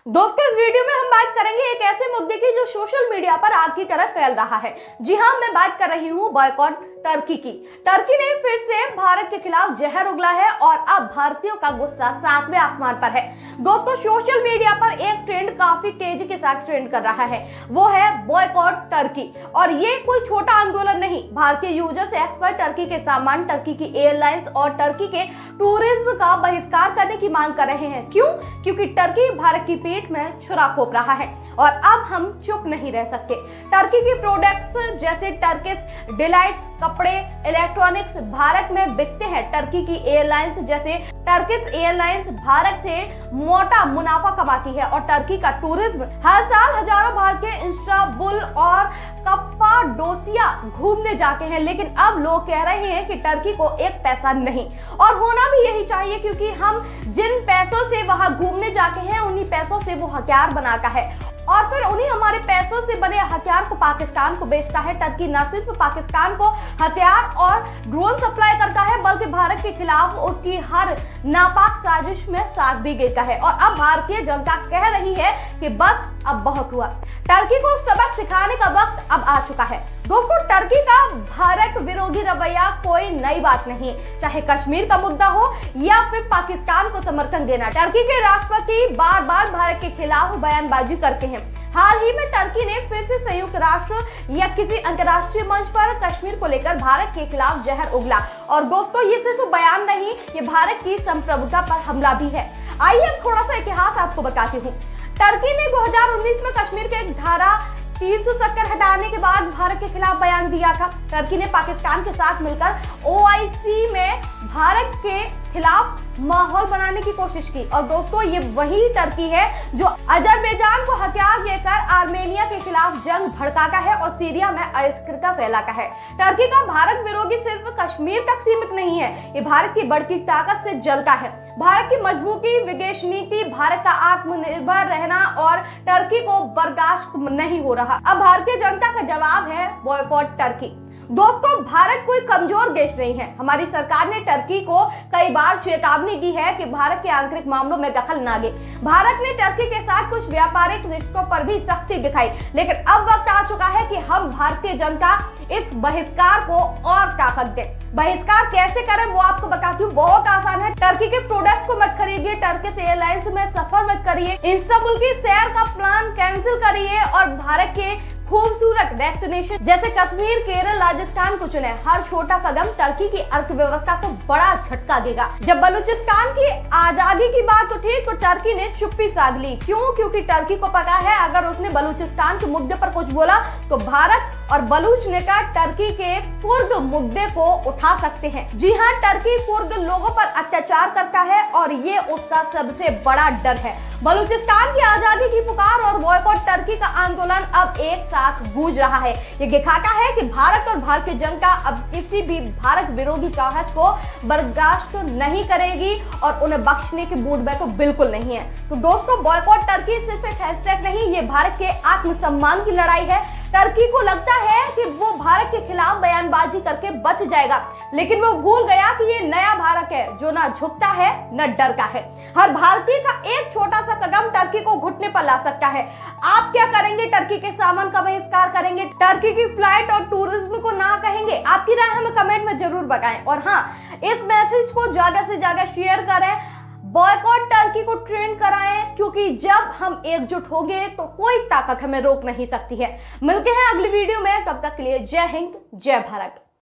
दोस्तों, इस वीडियो में हम बात करेंगे एक ऐसे मुद्दे की जो सोशल मीडिया पर आग की तरह फैल रहा है। जी हां, मैं बात कर रही हूं बॉयकॉट टर्की की। टर्की ने फिर से भारत के खिलाफ जहर उगला है और अब भारतीयों का गुस्सा 7वें आसमान पर है। दोस्तों, सोशल मीडिया पर एक ट्रेंड काफी तेजी के साथ ट्रेंड कर रहा है, वो है बॉयकॉट टर्की। और ये कोई छोटा आंदोलन नहीं, भारतीय यूजर्स एक्स पर टर्की के सामान, टर्की की एयरलाइंस और टर्की के टूरिज्म का बहिष्कार करने की मांग कर रहे हैं। क्यों? क्योंकि टर्की भारत की पीठ में छुरा घोंप रहा है और अब हम चुप नहीं रह सकते। टर्की के प्रोडक्ट्स जैसे टर्किश डिलाइट्स, कपड़े, इलेक्ट्रॉनिक्स भारत में बिकते हैं। टर्की की एयरलाइंस जैसे टर्किश एयरलाइंस भारत से मोटा मुनाफा कमाती है और टर्की का टूरिज्म हर साल हजारों भारतीय इस्तांबुल और कप्पाडोसिया घूमने जाते हैं। लेकिन अब लोग कह रहे हैं कि टर्की को एक पैसा नहीं, और होना भी यही चाहिए, क्योंकि हम जिन पैसों से वहां घूमने जाते हैं उन्हीं पैसों से वो हथियार बनाता है और फिर उन्हीं हमारे पैसों से बने हथियार को पाकिस्तान को बेचता है। टर्की न सिर्फ पाकिस्तान को हथियार और ड्रोन सप्लाई करता है, बल्कि भारत के खिलाफ उसकी हर नापाक साजिश में साथ भी देता है। और अब भारतीय जनता कह रही है कि बस अब बहुत हुआ, टर्की को सबक सिखाने का वक्त अब आ चुका है। दोस्तों, टर्की का भारत विरोधी रवैया कोई नई बात नहीं, चाहे कश्मीर का मुद्दा हो या फिर पाकिस्तान को समर्थन देना। टर्की के राष्ट्रपति बार बार भारत के खिलाफ बयानबाजी करते हैं। हाल ही में टर्की ने फिर से संयुक्त राष्ट्र या किसी अंतर्राष्ट्रीय मंच पर कश्मीर को लेकर भारत के खिलाफ जहर उगला। और दोस्तों, ये सिर्फ बयान नहीं, ये भारत की संप्रभुता पर हमला भी है। आइए अब थोड़ा सा इतिहास आपको बताती हूँ। टर्की ने 2019 में कश्मीर के धारा 370 हटाने के बाद भारत के खिलाफ बयान दिया था। टर्की ने पाकिस्तान के साथ मिलकर ओआईसी में भारत के खिलाफ माहौल बनाने की कोशिश की। और दोस्तों, ये वही टर्की है जो अजरबैजान को हथियार देकर आर्मेनिया के खिलाफ जंग भड़काता है और सीरिया में अस्थिरता फैलाता है। टर्की का भारत विरोधी सिर्फ कश्मीर तक सीमित नहीं है, ये भारत की बढ़ती ताकत से जलता है। भारत की मजबूती, विदेश नीति, भारत का आत्मनिर्भर रहना और टर्की को बर्दाश्त नहीं हो रहा। अब भारतीय जनता का जवाब है बॉयकॉट टर्की। दोस्तों, भारत कोई कमजोर देश नहीं है। हमारी सरकार ने टर्की को कई बार चेतावनी दी है कि भारत के आंतरिक मामलों में दखल न दे। भारत ने टर्की के साथ कुछ व्यापारिक रिश्तों पर भी सख्ती दिखाई, लेकिन अब वक्त आ चुका है कि हम भारतीय जनता इस बहिष्कार को और ताकत दें। बहिष्कार कैसे करें वो आपको बताती हूँ, बहुत आसान है। टर्की के प्रोडक्ट्स को मत खरीदिए, टर्किश एयरलाइंस में सफर मत करिए, इस्तांबुल की सैर का प्लान कैंसिल करिए और भारत के खूबसूरत डेस्टिनेशन जैसे कश्मीर, केरल, राजस्थान को चुने। हर छोटा कदम टर्की की अर्थव्यवस्था को बड़ा झटका देगा। जब बलूचिस्तान की आजादी की बात उठी तो टर्की ने चुप्पी साध ली। क्यों? क्योंकि टर्की को पता है अगर उसने बलूचिस्तान के मुद्दे पर कुछ बोला तो भारत और बलूच नेता टर्की के कुर्द मुद्दे को उठा सकते हैं। जी हाँ, टर्की कुर्द लोगों पर अत्याचार करता है और ये उसका सबसे बड़ा डर है। बलूचिस्तान की आजादी की पुकार और बॉयकॉट टर्की का आंदोलन अब एक साथ गूंज रहा है। ये दिखाता है कि भारत और भारतीय जनता अब किसी भी भारत विरोधी चाहत को बर्दाश्त नहीं करेगी और उन्हें बख्शने के मूड में तो बिल्कुल नहीं है। तो दोस्तों, बॉयकॉट टर्की सिर्फ एक हैशटैग नहीं, ये भारत के आत्मसम्मान की लड़ाई है। टर्की को लगता है कि वो भारत के खिलाफ बयानबाजी करके बच जाएगा, लेकिन वो भूल गया कि ये नया भारत है जो ना झुकता है न डरता है। हर भारतीय का एक छोटा सा कदम टर्की को घुटने पर ला सकता है। आप क्या करेंगे? टर्की के सामान का बहिष्कार करेंगे? टर्की की फ्लाइट और टूरिज्म को ना कहेंगे? आपकी राय हमें कमेंट में जरूर बताएं। और हाँ, इस मैसेज को ज्यादा से ज्यादा शेयर करें, बॉयकॉट टर्की को ट्रेंड कराएं, क्योंकि जब हम एकजुट होंगे तो कोई ताकत हमें रोक नहीं सकती है। मिलते हैं अगली वीडियो में, तब तक के लिए जय हिंद, जय भारत।